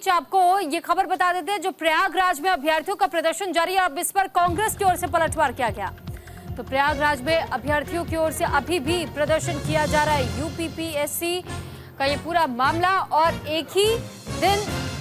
बीच आपको ये खबर बता देते हैं, जो प्रयागराज में अभ्यर्थियों का प्रदर्शन जारी है, अब इस पर कांग्रेस की ओर से पलटवार किया गया। तो प्रयागराज में अभ्यर्थियों की ओर से अभी भी प्रदर्शन किया जा रहा है। यूपीपीएससी का ये पूरा मामला और एक ही दिन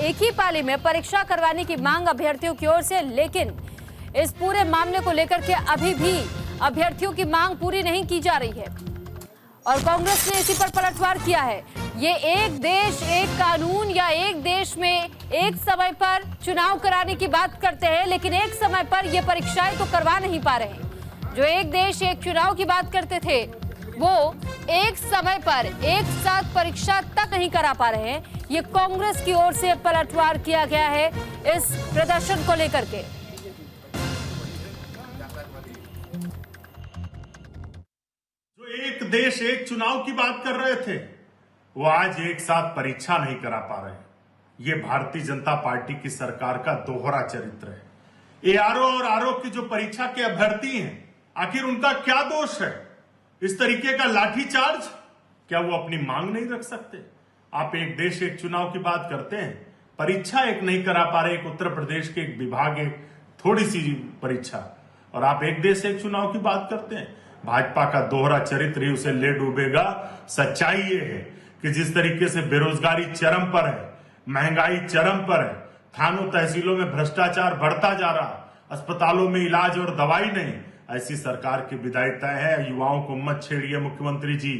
एक ही पाली में परीक्षा करवाने की मांग अभ्यर्थियों की ओर से, लेकिन इस पूरे मामले को लेकर के अभी भी अभ्यर्थियों की मांग पूरी नहीं की जा रही है और कांग्रेस ने इसी पर पलटवार किया है। ये एक देश एक कानून या एक देश में एक समय पर चुनाव कराने की बात करते हैं, लेकिन एक समय पर ये परीक्षाएं तो करवा नहीं पा रहे हैं। जो एक देश एक चुनाव की बात करते थे, वो एक समय पर एक साथ परीक्षा तक नहीं करा पा रहे हैं। ये कांग्रेस की ओर से पलटवार किया गया है इस प्रदर्शन को लेकर के। जो एक देश एक चुनाव की बात कर रहे थे, वो आज एक साथ परीक्षा नहीं करा पा रहे। ये भारतीय जनता पार्टी की सरकार का दोहरा चरित्र है। एआरओ और आरओ की जो परीक्षा के अभ्यर्थी हैं, आखिर उनका क्या दोष है? इस तरीके का लाठीचार्ज, क्या वो अपनी मांग नहीं रख सकते? आप एक देश एक चुनाव की बात करते हैं, परीक्षा एक नहीं करा पा रहे, एक उत्तर प्रदेश के एक विभाग एक थोड़ी सी परीक्षा, और आप एक देश एक चुनाव की बात करते हैं। भाजपा का दोहरा चरित्र ही उसे ले डूबेगा। सच्चाई ये है कि जिस तरीके से बेरोजगारी चरम पर है, महंगाई चरम पर है, थानों तहसीलों में भ्रष्टाचार बढ़ता जा रहा, अस्पतालों में इलाज और दवाई नहीं, ऐसी सरकार की विदाई तय है। युवाओं को मत छेड़िए मुख्यमंत्री जी।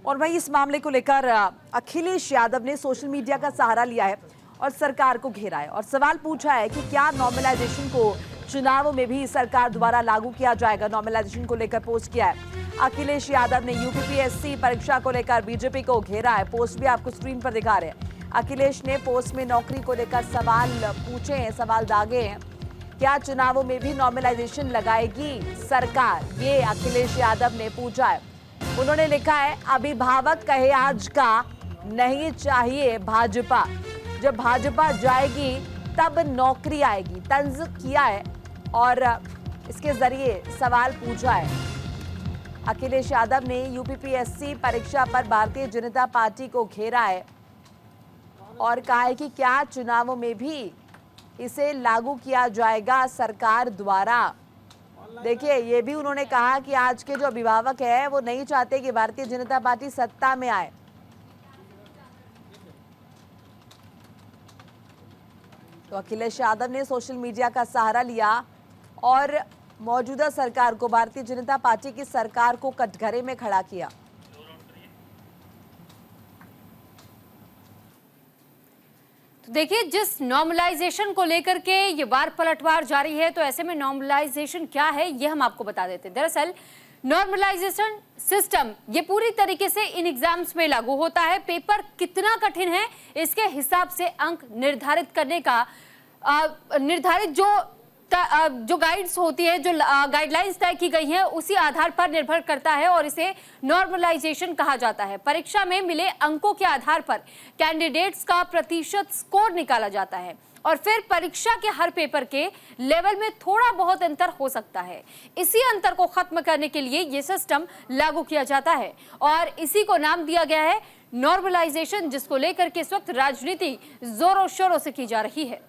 और वहीं इस मामले को लेकर अखिलेश यादव ने सोशल मीडिया का सहारा लिया है और सरकार को घेरा है और सवाल पूछा है कि क्या नॉर्मलाइजेशन को चुनावों में भी सरकार द्वारा लागू किया जाएगा। नॉर्मलाइजेशन को लेकर पोस्ट किया है अखिलेश यादव ने। यूपीपीएससी परीक्षा को लेकर बीजेपी को घेरा है। पोस्ट भी आपको स्क्रीन पर दिखा रहे हैं। अखिलेश ने पोस्ट में नौकरी को लेकर सवाल पूछे हैं, सवाल दागे हैं। क्या चुनावों में भी नॉर्मलाइजेशन लगाएगी सरकार, ये अखिलेश यादव ने पूछा है। उन्होंने लिखा है, अभिभावक कहे आज का नहीं चाहिए भाजपा, जब भाजपा जाएगी तब नौकरी आएगी। तंज किया है और इसके जरिए सवाल पूछा है। अखिलेश यादव ने यूपीपीएससी परीक्षा पर भारतीय जनता पार्टी को घेरा है और कहा है कि क्या चुनावों में भी इसे लागू किया जाएगा सरकार द्वारा। देखिए, ये भी उन्होंने कहा कि आज के जो अभिभावक है वो नहीं चाहते कि भारतीय जनता पार्टी सत्ता में आए। तो अखिलेश यादव ने सोशल मीडिया का सहारा लिया और मौजूदा सरकार को, भारतीय जनता पार्टी की सरकार को कटघरे में खड़ा किया। तो देखिए, जिस नॉर्मलाइजेशन को लेकर के ये वार पलटवार जारी है, तो ऐसे में नॉर्मलाइजेशन क्या है ये हम आपको बता देते हैं। दरअसल नॉर्मलाइजेशन सिस्टम ये पूरी तरीके से इन एग्जाम्स में लागू होता है। पेपर कितना कठिन है इसके हिसाब से अंक निर्धारित करने का निर्धारित जो गाइड्स होती है, जो गाइडलाइंस तय की गई हैं, उसी आधार पर निर्भर करता है और इसे नॉर्मलाइजेशन कहा जाता है। परीक्षा में मिले अंकों के आधार पर कैंडिडेट्स का प्रतिशत स्कोर निकाला जाता है और फिर परीक्षा के हर पेपर के लेवल में थोड़ा बहुत अंतर हो सकता है। इसी अंतर को खत्म करने के लिए ये सिस्टम लागू किया जाता है और इसी को नाम दिया गया है नॉर्मलाइजेशन, जिसको लेकर के इस वक्त राजनीति जोरों शोरों से की जा रही है।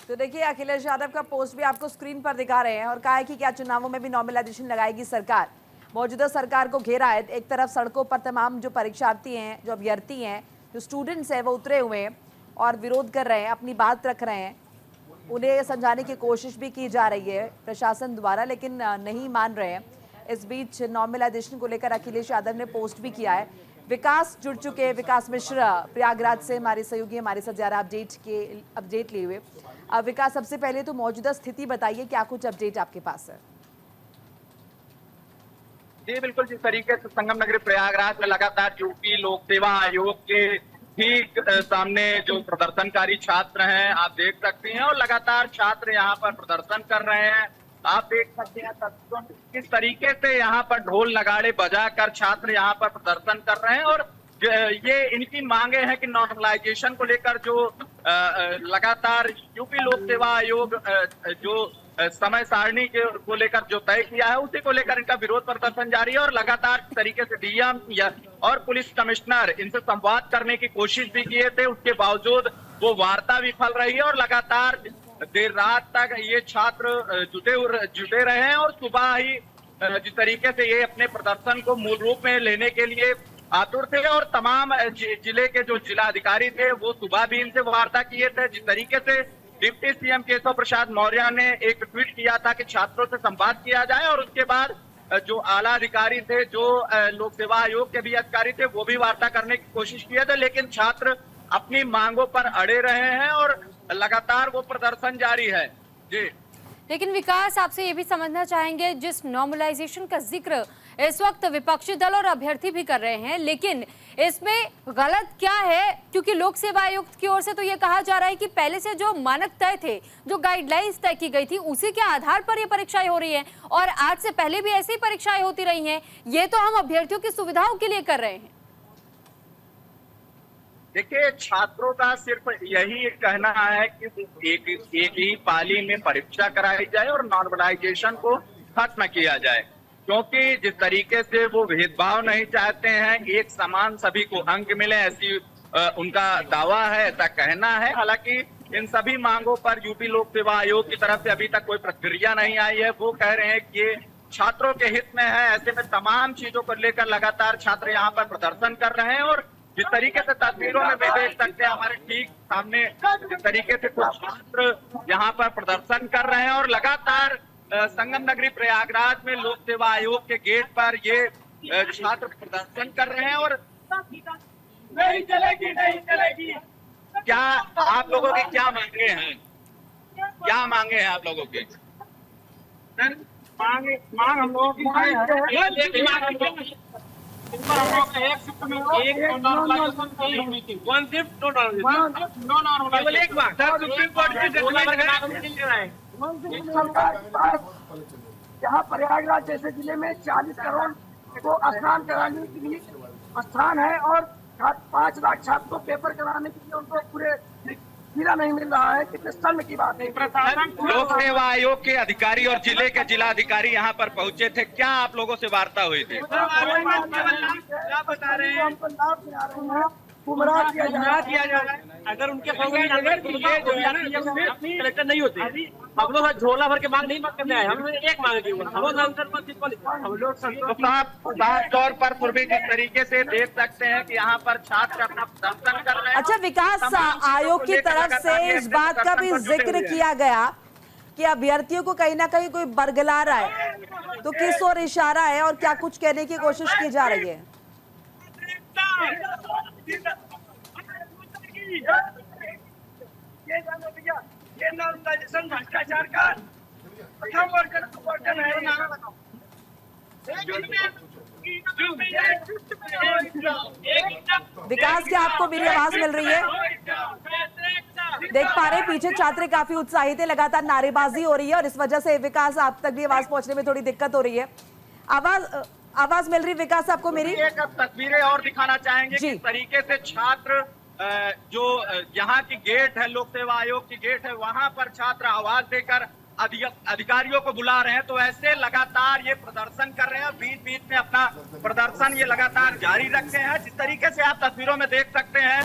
तो देखिए, अखिलेश यादव का पोस्ट भी आपको स्क्रीन पर दिखा रहे हैं और कहा है कि क्या चुनावों में भी नॉर्मलाइजेशन लगाएगी सरकार। मौजूदा सरकार को घेरा है। एक तरफ सड़कों पर तमाम जो परीक्षार्थी हैं, जो अभ्यर्थी हैं, जो स्टूडेंट्स हैं, वो उतरे हुए हैं और विरोध कर रहे हैं, अपनी बात रख रहे हैं। उन्हें समझाने की कोशिश भी की जा रही है प्रशासन द्वारा, लेकिन नहीं मान रहे हैं। इस बीच नॉर्मलाइजेशन को लेकर अखिलेश यादव ने पोस्ट भी किया है। विकास जुड़ चुके हैं, विकास मिश्रा प्रयागराज से हमारे सहयोगी हमारे साथ ज़्यादा अपडेट लिए हुए। अब विकास, सबसे पहले तो मौजूदा स्थिति बताइए, क्या कुछ अपडेट आपके पास है? जी बिल्कुल, जिस तरीके से संगम नगरी प्रयागराज में लगातार यूपी लोक सेवा आयोग के ठीक सामने जो प्रदर्शनकारी छात्र हैं, आप देख सकते हैं, और लगातार छात्र यहाँ पर प्रदर्शन कर रहे हैं आप देख सकते हैं तस्वीरों में किस तरीके से यहाँ पर ढोल नगाड़े बजाकर छात्र यहाँ पर प्रदर्शन कर रहे हैं। और ये इनकी मांगे हैं कि नॉर्मलाइजेशन को लेकर जो लगातार यूपी लोक सेवा आयोग जो समय सारणी को लेकर जो तय किया है उसी को लेकर इनका विरोध प्रदर्शन जारी है। और लगातार तरीके से डीएम और पुलिस कमिश्नर इनसे संवाद करने की कोशिश भी किए थे, उसके बावजूद वो वार्ता विफल रही है। और लगातार देर रात तक ये छात्र जुटे रहे हैं और सुबह ही जिस तरीके से ये अपने प्रदर्शन को मूल रूप में लेने के लिए आतुर थे। और तमाम जिले के जो जिलाधिकारी थे वो सुबह भी इनसे वार्ता किए थे। जिस तरीके से डिप्टी सीएम केशव प्रसाद मौर्य ने एक ट्वीट किया था कि छात्रों से संवाद किया जाए, और उसके बाद जो आला अधिकारी थे, जो लोक सेवा आयोग के भी अधिकारी थे, वो भी वार्ता करने की कोशिश किए थे, लेकिन छात्र अपनी मांगों पर अड़े रहे हैं और लगातार वो प्रदर्शन जारी है। जी, लेकिन विकास, आपसे ये भी समझना चाहेंगे, जिस नॉर्मलाइजेशन का जिक्र इस वक्त विपक्षी दल और अभ्यर्थी भी कर रहे हैं, लेकिन इसमें गलत क्या है? क्योंकि लोक सेवा आयोग की ओर से तो ये कहा जा रहा है कि पहले से जो मानक तय थे, जो गाइडलाइंस तय की गई थी, उसी के आधार पर ये परीक्षाएं हो रही हैं और आज से पहले भी ऐसी परीक्षाएं होती रही हैं। ये तो हम अभ्यर्थियों की सुविधाओं के लिए कर रहे हैं। देखिए, छात्रों का सिर्फ यही कहना है कि एक ही पाली में परीक्षा कराई जाए और नॉर्मलाइजेशन को खत्म किया जाए, क्योंकि जिस तरीके से वो भेदभाव नहीं चाहते हैं, एक समान सभी को अंक मिले, ऐसी उनका दावा है, ऐसा कहना है। हालांकि इन सभी मांगों पर यूपी लोक सेवा आयोग की तरफ से अभी तक कोई प्रतिक्रिया नहीं आई है। वो कह रहे हैं कि ये छात्रों के हित में है। ऐसे में तमाम चीजों को लेकर लगातार छात्र यहाँ पर प्रदर्शन कर रहे हैं। और जिस तरीके से तस्वीरों में भी देख सकते हैं हमारे ठीक सामने, जिस तरीके से कुछ छात्र यहाँ पर प्रदर्शन कर रहे हैं और लगातार संगम नगरी प्रयागराज में लोक सेवा आयोग के गेट पर ये छात्र प्रदर्शन कर रहे हैं। और नहीं चलेगी, नहीं चलेगी। क्या आप लोगों की क्या मांगे हैं? क्या मांगे हैं आप लोगों के? मांग हम लोगों की यहाँ प्रयागराज जैसे जिले में 40 करोड़ को स्नान कराने के लिए स्थान है और 5 लाख छात्र को पेपर कराने के लिए उनको पूरे हीरा नहीं मिल रहा है। कितने शर्म की बात है। लोक सेवा आयोग के अधिकारी और जिले के जिलाधिकारी यहाँ पर पहुंचे थे, क्या आप लोगों से वार्ता हुई थी? क्या बता रहे हैं? हमको लाभ दिला रहे हैं, गुमराह किया जा रहा है। अगर उनके कलेक्टर नहीं होते, हम लोग झोला भर के मांग नहीं करने आए, हम एक मांग की हम लोग साफ तौर पर पूर्वी जिस तरीके से देख सकते हैं कि यहाँ पर छात्र अपना प्रदर्शन कर रहे हैं। अच्छा विकास, आयोग की तरफ से इस बात का भी जिक्र किया गया कि अभ्यर्थियों को कहीं ना कहीं कोई बरगला रहा है, तो किस ओर इशारा है और क्या कुछ कहने की कोशिश की जा रही है? ये नॉर्मलाइजेशन भ्रष्टाचार का प्रथम वर्जन है। विकास, क्या आपको मेरी आवाज मिल रही है? देख पा रहे पीछे छात्र काफी उत्साहित है, लगातार नारेबाजी हो रही है और इस वजह से विकास आप तक भी आवाज पहुंचने में थोड़ी दिक्कत हो रही है। आवाज मिल रही विकास आपको मेरी? एक तस्वीरें और दिखाना चाहेंगे किस तरीके से छात्र जो यहाँ की गेट है, लोक सेवा आयोग की गेट है, वहां पर छात्र आवाज देकर अधिकारियों को बुला रहे हैं। तो ऐसे लगातार ये प्रदर्शन कर रहे हैं, बीच बीच में अपना प्रदर्शन ये लगातार जारी रखे हैं। जिस तरीके से आप तस्वीरों में देख सकते हैं,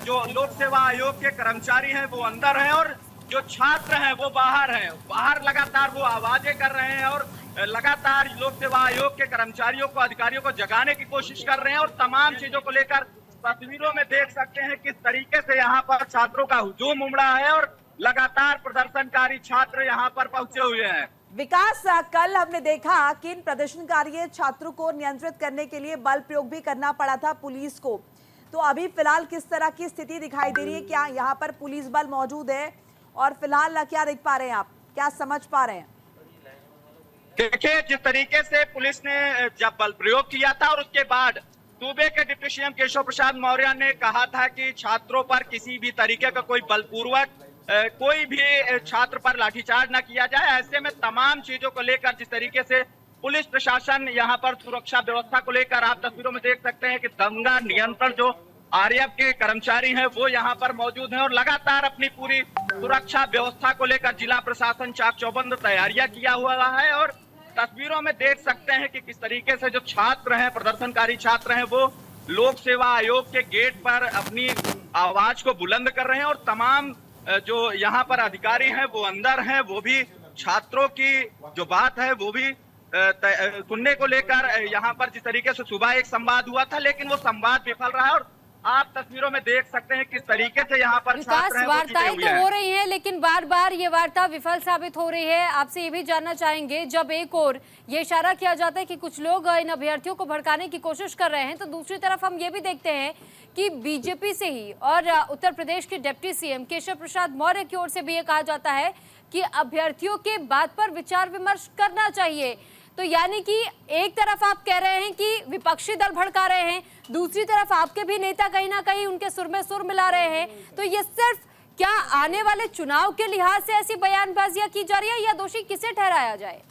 जो लोक सेवा आयोग के कर्मचारी हैं वो अंदर हैं और जो छात्र हैं वो बाहर हैं। बाहर लगातार वो आवाजें कर रहे हैं और लगातार लोक सेवा आयोग के कर्मचारियों को, अधिकारियों को जगाने की कोशिश कर रहे हैं। और तमाम चीजों को लेकर तस्वीरों में देख सकते हैं किस तरीके से यहाँ पर छात्रों का हुजूम उमड़ा है और लगातार प्रदर्शनकारी छात्र यहाँ पर पहुंचे हुए हैं। विकास, कल हमने देखा कि इन प्रदर्शनकारी छात्रों को नियंत्रित करने के लिए बल प्रयोग भी करना पड़ा था पुलिस को, तो अभी फिलहाल किस तरह की स्थिति दिखाई दे रही है? क्या यहाँ पर पुलिस बल मौजूद है और फिलहाल क्या देख पा रहे हैं आप, क्या समझ पा रहे हैं? देखिए, जिस तरीके से पुलिस ने जब बल प्रयोग किया था और उसके बाद सूबे के डिप्टी सीएम केशव प्रसाद मौर्य ने कहा था कि छात्रों पर किसी भी तरीके का कोई बलपूर्वक कोई भी छात्र पर लाठीचार्ज न किया जाए। ऐसे में तमाम चीजों को लेकर जिस तरीके से पुलिस प्रशासन यहाँ पर सुरक्षा व्यवस्था को लेकर आप तस्वीरों में देख सकते हैं कि दंगा नियंत्रण जो आरएएफ के कर्मचारी हैं वो यहाँ पर मौजूद हैं और लगातार अपनी पूरी सुरक्षा व्यवस्था को लेकर जिला प्रशासन चाक चौबंद तैयारियां किया हुआ है। और तस्वीरों में देख सकते हैं कि किस तरीके से जो छात्र हैं, प्रदर्शनकारी छात्र हैं, वो लोक सेवा आयोग के गेट पर अपनी आवाज को बुलंद कर रहे हैं और तमाम जो यहाँ पर अधिकारी हैं वो अंदर हैं, वो भी छात्रों की जो बात है वो भी सुनने को लेकर यहाँ पर जिस तरीके से सुबह एक संवाद हुआ था लेकिन वो संवाद विफल रहा है। और आप तस्वीरों में देख सकते हैं किस तरीके से यहाँ पर छात्र हैं वो वार्ताएं तो हो रही हैं लेकिन बार बार ये वार्ता विफल साबित हो रही है। आपसे ये भी जानना चाहेंगे, जब एक और ये इशारा किया जाता है कि कुछ लोग इन अभ्यर्थियों को भड़काने की कोशिश कर रहे हैं, तो दूसरी तरफ हम ये भी देखते हैं कि बीजेपी से ही और उत्तर प्रदेश के डिप्टी सीएम केशव प्रसाद मौर्य की ओर से भी ये कहा जाता है कि अभ्यर्थियों के बात पर विचार विमर्श करना चाहिए। तो यानी कि एक तरफ आप कह रहे हैं कि विपक्षी दल भड़का रहे हैं, दूसरी तरफ आपके भी नेता कहीं ना कहीं उनके सुर में सुर मिला रहे हैं। तो ये सिर्फ क्या आने वाले चुनाव के लिहाज से ऐसी बयानबाजियां की जा रही है या दोषी किसे ठहराया जाए?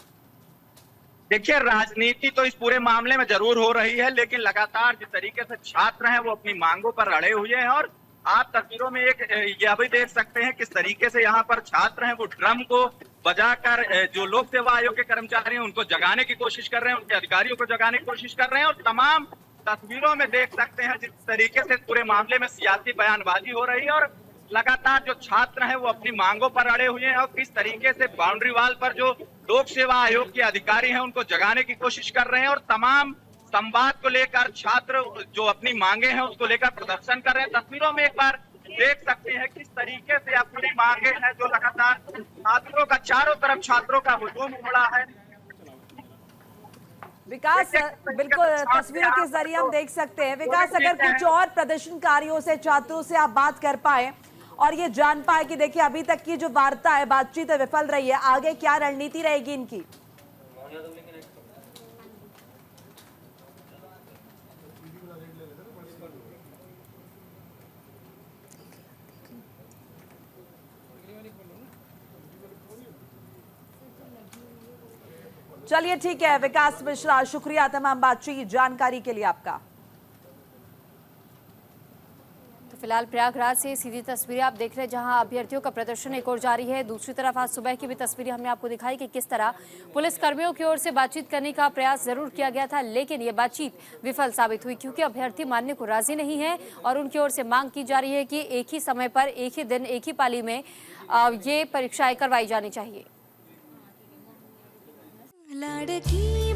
देखिए, राजनीति तो इस पूरे मामले में जरूर हो रही है लेकिन लगातार जिस तरीके से छात्र हैं वो अपनी मांगों पर अड़े हुए हैं। और आप तस्वीरों में एक यह भी देख सकते हैं किस तरीके से यहाँ पर छात्र हैं वो ड्रम को बजाकर जो लोक सेवा आयोग के कर्मचारी हैं उनको जगाने की कोशिश कर रहे हैं, उनके अधिकारियों को जगाने की कोशिश कर रहे हैं। और तमाम तस्वीरों में देख सकते हैं जिस तरीके से पूरे मामले में सियासी बयानबाजी हो रही है और लगातार जो छात्र हैं वो अपनी मांगों पर अड़े हुए हैं और किस तरीके से बाउंड्री वाल पर जो लोक सेवा आयोग के अधिकारी हैं उनको जगाने की कोशिश कर रहे हैं। और तमाम संवाद को लेकर छात्र जो अपनी मांगे हैं उसको लेकर प्रदर्शन कर रहे हैं। तस्वीरों में एक बार देख सकते हैं किस तरीके से अपनी मांगे हैं जो लगातार छात्रों का चारों तरफ छात्रों का हुजूम उमड़ा है। विकास, बिल्कुल तस्वीरों के जरिए हम देख सकते हैं। विकास, अगर कुछ और प्रदर्शनकारियों से, छात्रों से आप बात कर पाए और ये जान पाए कि देखिए अभी तक की जो वार्ता है, बातचीत है, विफल रही है, आगे क्या रणनीति रहेगी इनकी? चलिए ठीक है विकास मिश्रा, शुक्रिया तमाम बातचीत जानकारी के लिए आपका। तो फिलहाल प्रयागराज से सीधी तस्वीरें आप देख रहे हैं जहां अभ्यर्थियों का प्रदर्शन एक और जारी है। दूसरी तरफ आज सुबह की भी तस्वीरें हमने आपको दिखाई कि किस तरह पुलिस कर्मियों की ओर से बातचीत करने का प्रयास जरूर किया गया था लेकिन ये बातचीत विफल साबित हुई क्योंकि अभ्यर्थी मानने को राजी नहीं है और उनकी ओर से मांग की जा रही है कि एक ही समय पर, एक ही दिन, एक ही पाली में ये परीक्षाएं करवाई जानी चाहिए। लाडकी